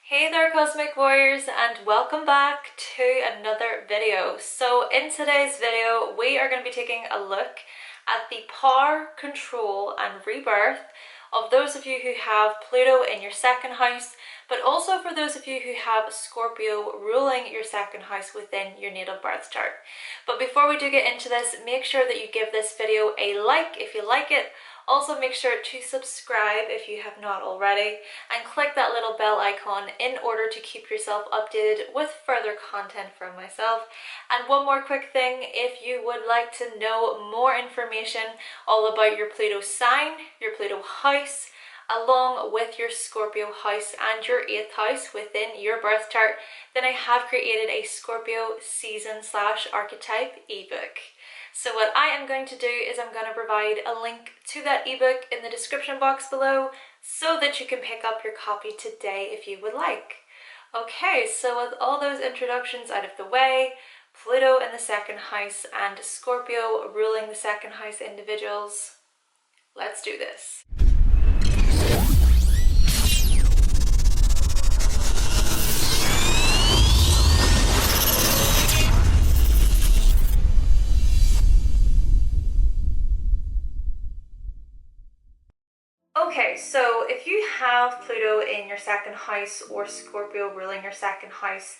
Hey there Cosmic Warriors, and welcome back to another video. So in today's video we are going to be taking a look at the power, control and rebirth of those of you who have Pluto in your second house, but also for those of you who have Scorpio ruling your second house within your natal birth chart. But before we do get into this, make sure that you give this video a like if you like it. Also make sure to subscribe if you have not already, and click that little bell icon in order to keep yourself updated with further content from myself. And one more quick thing, if you would like to know more information all about your Pluto sign, your Pluto house, along with your Scorpio house and your 8th house within your birth chart, then I have created a Scorpio season/archetype ebook. So what I am going to do is I'm going to provide a link to that ebook in the description box below so that you can pick up your copy today if you would like. Okay, so with all those introductions out of the way, Pluto in the second house and Scorpio ruling the second house individuals, let's do this. Okay, so if you have Pluto in your second house or Scorpio ruling your second house,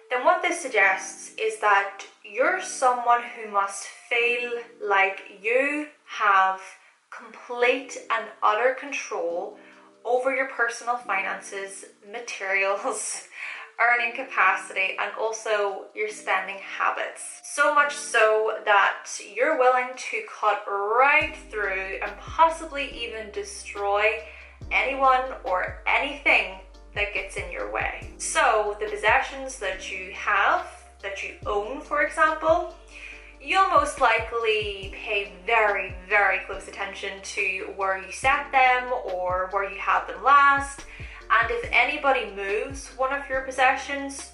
then what this suggests is that you're someone who must feel like you have complete and utter control over your personal finances, materials, earning capacity, and also your spending habits. So much so that you're willing to cut right through and possibly even destroy anyone or anything that gets in your way. So the possessions that you have, that you own, for example, you'll most likely pay very, very close attention to where you set them or where you have them last. And if anybody moves one of your possessions,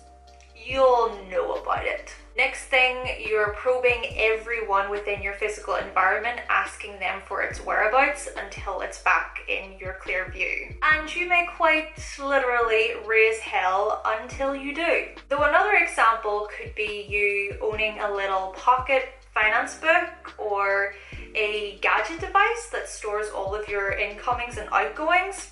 you'll know about it. Next thing, you're probing everyone within your physical environment, asking them for its whereabouts until it's back in your clear view. And you may quite literally raise hell until you do. Though another example could be you owning a little pocket finance book or a gadget device that stores all of your incomings and outgoings.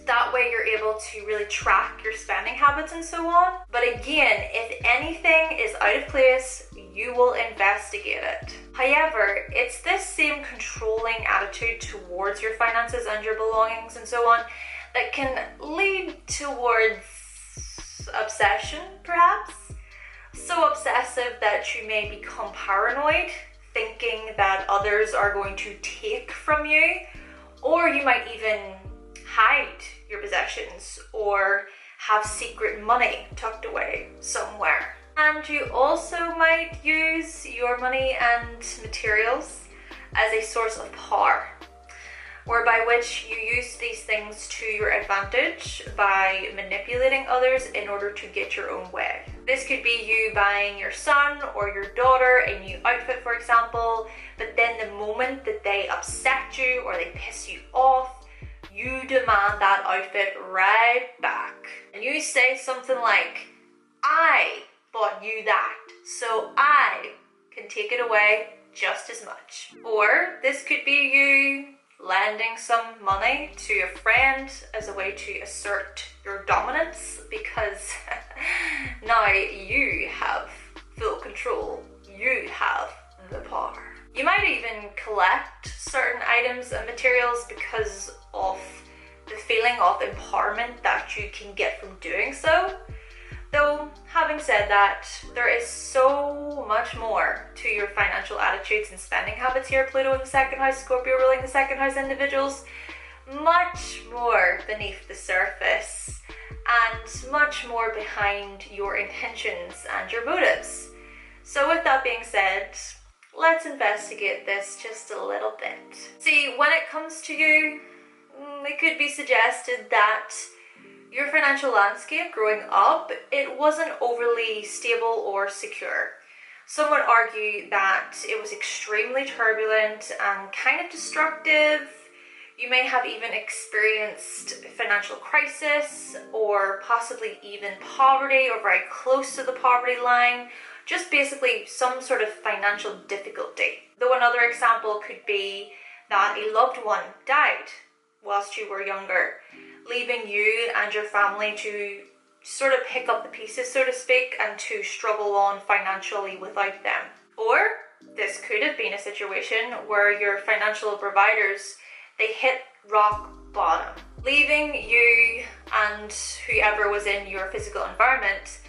That way you're able to really track your spending habits and so on. But again, if anything is out of place, you will investigate it. However, it's this same controlling attitude towards your finances and your belongings and so on that can lead towards obsession, perhaps. So obsessive that you may become paranoid, thinking that others are going to take from you, or you might even hide your possessions or have secret money tucked away somewhere. And you also might use your money and materials as a source of power, whereby which you use these things to your advantage by manipulating others in order to get your own way. This could be you buying your son or your daughter a new outfit, for example, but then the moment that they upset you or they piss you off, you demand that outfit right back. And you say something like, I bought you that, so I can take it away just as much. Or this could be you lending some money to a friend as a way to assert your dominance, because now you have full control, you have the power. You might even collect certain items and materials because of the feeling of empowerment that you can get from doing so. Though, having said that, there is so much more to your financial attitudes and spending habits here, Pluto in the second house, Scorpio ruling the second house individuals. Much more beneath the surface and much more behind your intentions and your motives. So with that being said, let's investigate this just a little bit. See, when it comes to you, it could be suggested that your financial landscape growing up, it wasn't overly stable or secure. Some would argue that it was extremely turbulent and kind of destructive. You may have even experienced financial crisis, or possibly even poverty, or very close to the poverty line. Just basically some sort of financial difficulty. Though another example could be that a loved one died whilst you were younger, leaving you and your family to sort of pick up the pieces, so to speak, and to struggle on financially without them. Or this could have been a situation where your financial providers, they hit rock bottom, leaving you and whoever was in your physical environment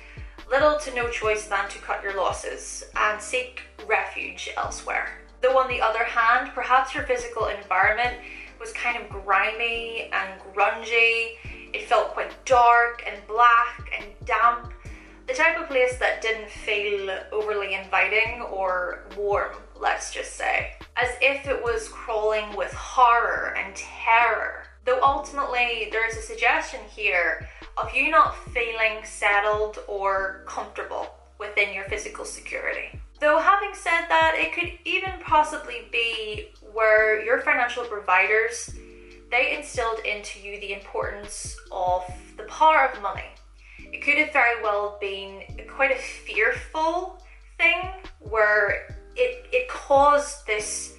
little to no choice than to cut your losses and seek refuge elsewhere. Though on the other hand, perhaps your physical environment was kind of grimy and grungy. It felt quite dark and black and damp, the type of place that didn't feel overly inviting or warm, let's just say, as if it was crawling with horror and terror. Though ultimately there is a suggestion here of you not feeling settled or comfortable within your physical security. Though having said that, it could even possibly be where your financial providers, they instilled into you the importance of the power of money. It could have very well been quite a fearful thing where it caused this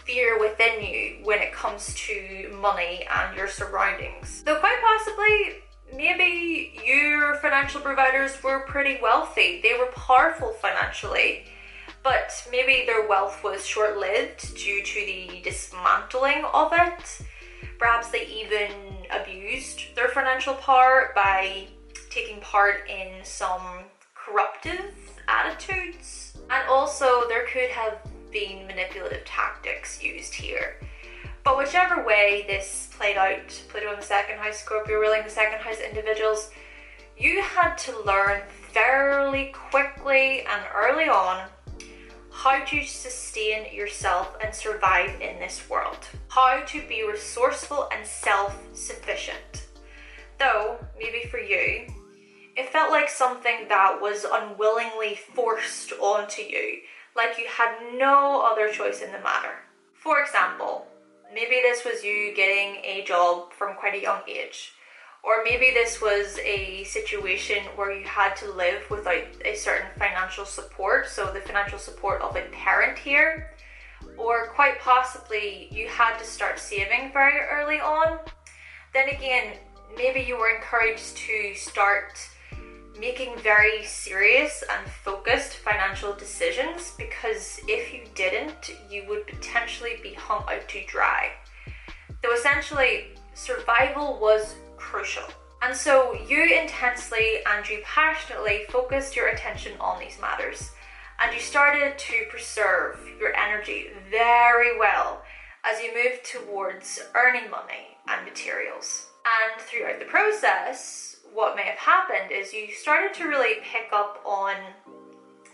fear within you when it comes to money and your surroundings. Though quite possibly, maybe your financial providers were pretty wealthy. They were powerful financially, but maybe their wealth was short-lived due to the dismantling of it. Perhaps they even abused their financial power by taking part in some corruptive attitudes. And also there could have been manipulative tactics used here. But whichever way this played out, Pluto in the second house, Scorpio ruling the second house individuals, you had to learn fairly quickly and early on how to sustain yourself and survive in this world. How to be resourceful and self-sufficient. Though, maybe for you, it felt like something that was unwillingly forced onto you, like you had no other choice in the matter. For example, maybe this was you getting a job from quite a young age. Or maybe this was a situation where you had to live without a certain financial support, so the financial support of a parent here. Or quite possibly you had to start saving very early on. Then again, maybe you were encouraged to start making very serious and focused financial decisions, because if you didn't, you would potentially be hung out to dry. Though essentially, survival was crucial. And so you intensely and you passionately focused your attention on these matters, and you started to preserve your energy very well as you moved towards earning money and materials. And throughout the process, what may have happened is you started to really pick up on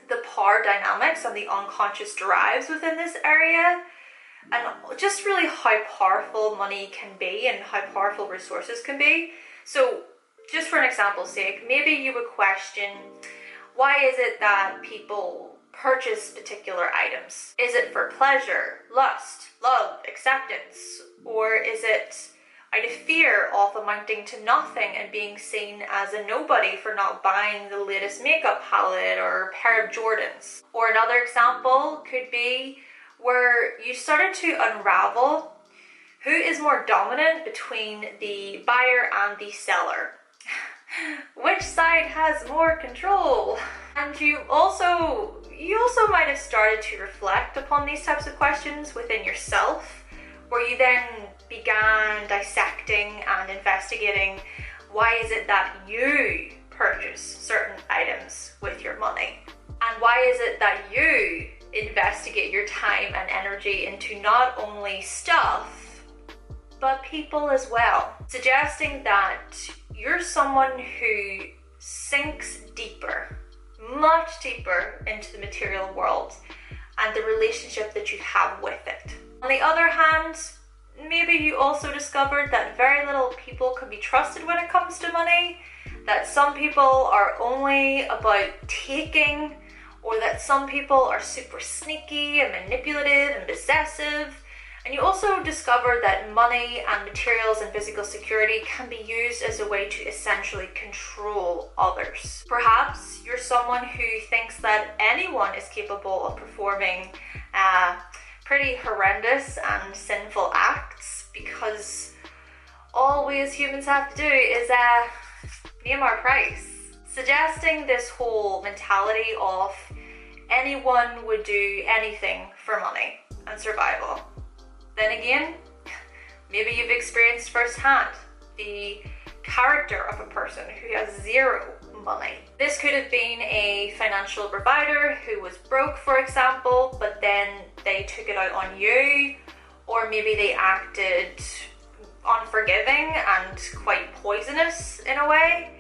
the power dynamics and the unconscious drives within this area, and just really how powerful money can be and how powerful resources can be. So just for an example's sake, maybe you would question, why is it that people purchase particular items? Is it for pleasure, lust, love, acceptance? Or is it out of fear of amounting to nothing and being seen as a nobody for not buying the latest makeup palette or pair of Jordans? Or another example could be where you started to unravel who is more dominant between the buyer and the seller. Which side has more control? And you also might have started to reflect upon these types of questions within yourself, where you then began dissecting and investigating, why is it that you purchase certain items with your money? And why is it that you investigate your time and energy into not only stuff, but people as well? Suggesting that you're someone who sinks deeper, much deeper into the material world and the relationship that you have with it. On the other hand, maybe you also discovered that very little people can be trusted when it comes to money, that some people are only about taking, or that some people are super sneaky and manipulative and possessive, And you also discover that money and materials and physical security can be used as a way to essentially control others. Perhaps you're someone who thinks that anyone is capable of performing pretty horrendous and sinful acts, because all we as humans have to do is name our price. Suggesting this whole mentality of anyone would do anything for money and survival. Then again, maybe you've experienced firsthand the character of a person who has zero money. This could have been a financial provider who was broke, for example, but then they took it out on you, or maybe they acted unforgiving and quite poisonous in a way,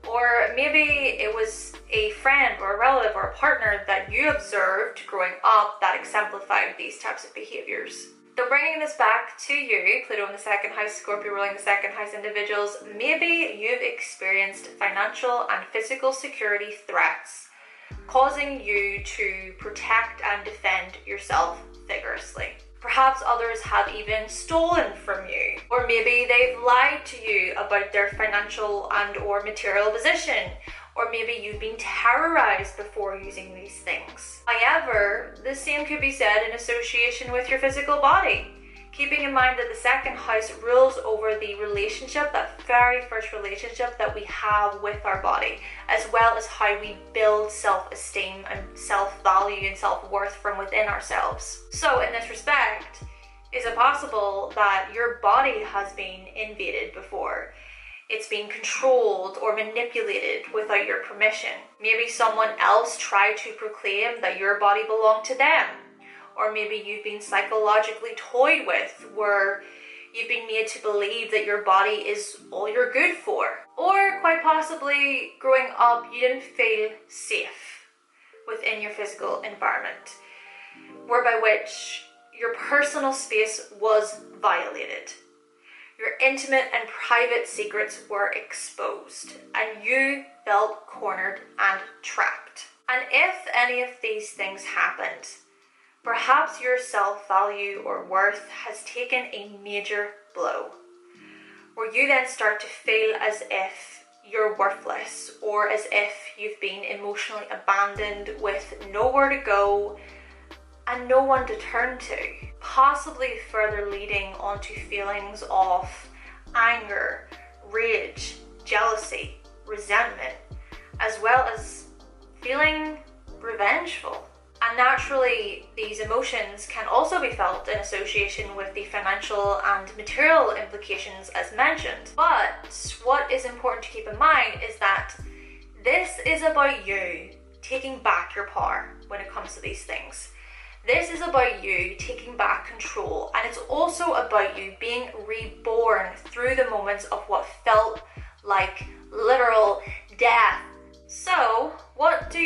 or maybe it was a friend or a relative or a partner that you observed growing up that exemplified these types of behaviors. So bringing this back to you, Pluto in the second house, Scorpio ruling the second house individuals, maybe you've experienced financial and physical security threats, causing you to protect and defend yourself vigorously. Perhaps others have even stolen from you, or maybe they've lied to you about their financial and or material position, or maybe you've been terrorized before using these things. However, the same could be said in association with your physical body, keeping in mind that the second house rules over the relationship, that very first relationship that we have with our body, as well as how we build self-esteem and self-value and self-worth from within ourselves. So in this respect, is it possible that your body has been invaded before? It's been controlled or manipulated without your permission. Maybe someone else tried to proclaim that your body belonged to them. Or maybe you've been psychologically toyed with, where you've been made to believe that your body is all you're good for. Or quite possibly, growing up, you didn't feel safe within your physical environment, whereby which your personal space was violated. Your intimate and private secrets were exposed, and you felt cornered and trapped. And if any of these things happened, perhaps your self-value or worth has taken a major blow, where you then start to feel as if you're worthless, or as if you've been emotionally abandoned with nowhere to go and no one to turn to, possibly further leading on to feelings of anger, rage, jealousy, resentment, as well as feeling revengeful. And naturally, these emotions can also be felt in association with the financial and material implications as mentioned. But what is important to keep in mind is that this is about you taking back your power when it comes to these things. This is about you taking back control, and it's also about you being reborn through the moments of what felt like literal death. So, what do?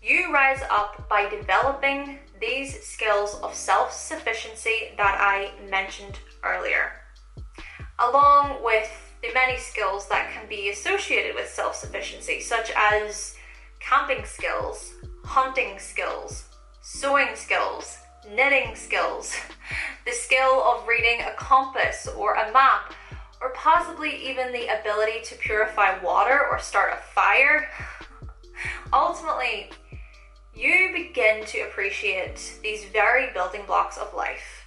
You rise up by developing these skills of self-sufficiency that I mentioned earlier, along with the many skills that can be associated with self-sufficiency, such as camping skills, hunting skills, sewing skills, knitting skills, the skill of reading a compass or a map, or possibly even the ability to purify water or start a fire. Ultimately, you begin to appreciate these very building blocks of life,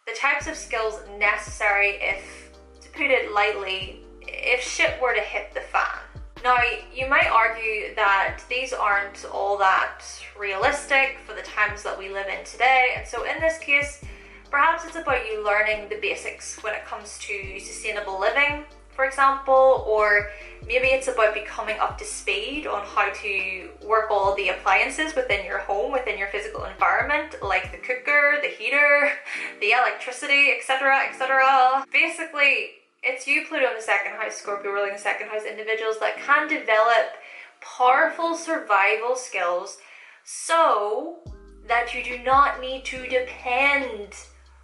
the types of skills necessary if, to put it lightly, if shit were to hit the fan. Now, you might argue that these aren't all that realistic for the times that we live in today, and so in this case, perhaps it's about you learning the basics when it comes to sustainable living, for example, or maybe it's about becoming up to speed on how to work all the appliances within your home, within your physical environment, like the cooker, the heater, the electricity, etc., etc. Basically, it's you, Pluto in the second house, Scorpio ruling the second house individuals that can develop powerful survival skills so that you do not need to depend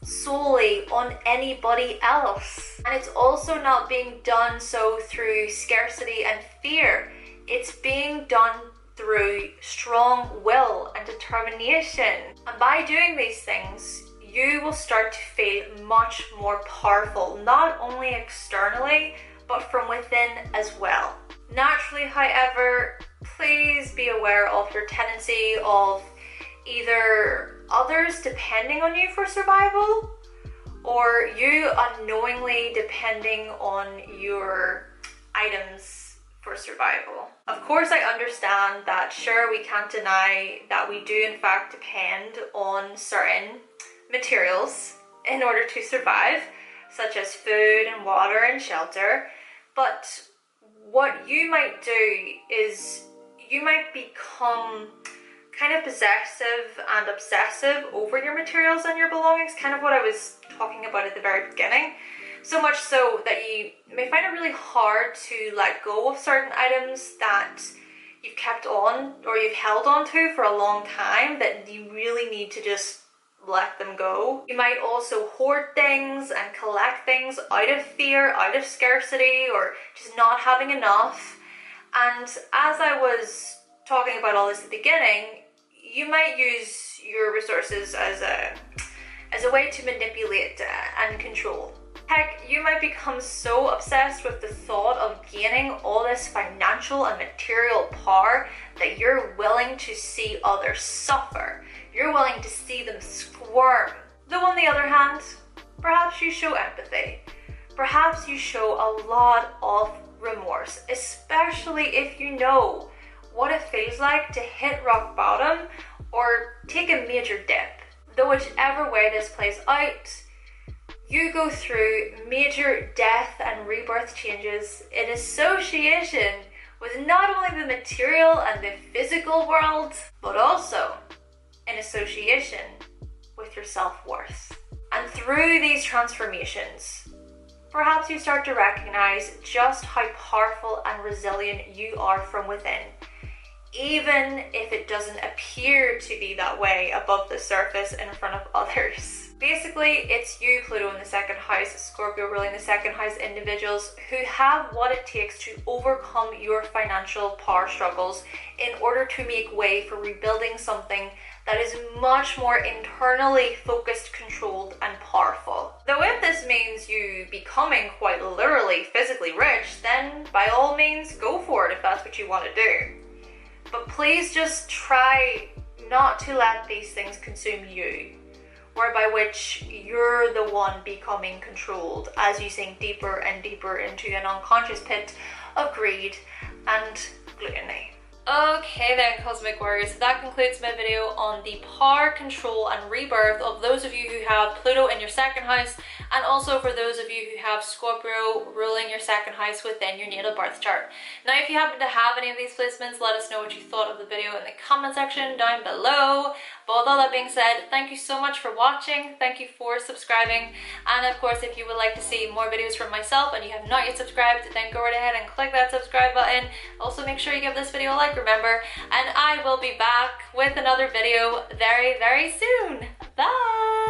solely on anybody else. And it's also not being done so through scarcity and fear. It's being done through strong will and determination. And by doing these things, you will start to feel much more powerful, not only externally, but from within as well. Naturally, however, please be aware of your tendency of either others depending on you for survival, or you unknowingly depending on your items for survival. Of course, I understand that, sure, we can't deny that we do in fact depend on certain materials in order to survive, such as food and water and shelter, but what you might do is you might become kind of possessive and obsessive over your materials and your belongings, kind of what I was talking about at the very beginning. So much so that you may find it really hard to let go of certain items that you've kept on or you've held on to for a long time, that you really need to just let them go. You might also hoard things and collect things out of fear, out of scarcity, or just not having enough. And as I was talking about all this at the beginning, you might use your resources as a way to manipulate and control. Heck, you might become so obsessed with the thought of gaining all this financial and material power that you're willing to see others suffer. You're willing to see them squirm. Though on the other hand, perhaps you show empathy. Perhaps you show a lot of remorse, especially if you know what it feels like to hit rock bottom or take a major dip. Though whichever way this plays out, you go through major death and rebirth changes in association with not only the material and the physical world, but also in association with your self-worth. And through these transformations, perhaps you start to recognize just how powerful and resilient you are from within, even if it doesn't appear to be that way above the surface in front of others. Basically, it's you, Pluto in the second house, Scorpio ruling the second house individuals who have what it takes to overcome your financial power struggles in order to make way for rebuilding something that is much more internally focused, controlled, and powerful. Though if this means you becoming quite literally physically rich, then by all means go for it if that's what you want to do. But please just try not to let these things consume you, whereby which you're the one becoming controlled as you sink deeper and deeper into an unconscious pit of greed and gluttony. Okay then, Cosmic Warriors, so that concludes my video on the power, control and rebirth of those of you who have Pluto in your second house, and also for those of you who have Scorpio ruling your second house within your natal birth chart. Now, if you happen to have any of these placements, let us know what you thought of the video in the comment section down below. But with all that being said, thank you so much for watching, thank you for subscribing, and of course if you would like to see more videos from myself and you have not yet subscribed, then go right ahead and click that subscribe button. Also make sure you give this video a like, remember, and I will be back with another video very, very soon. Bye!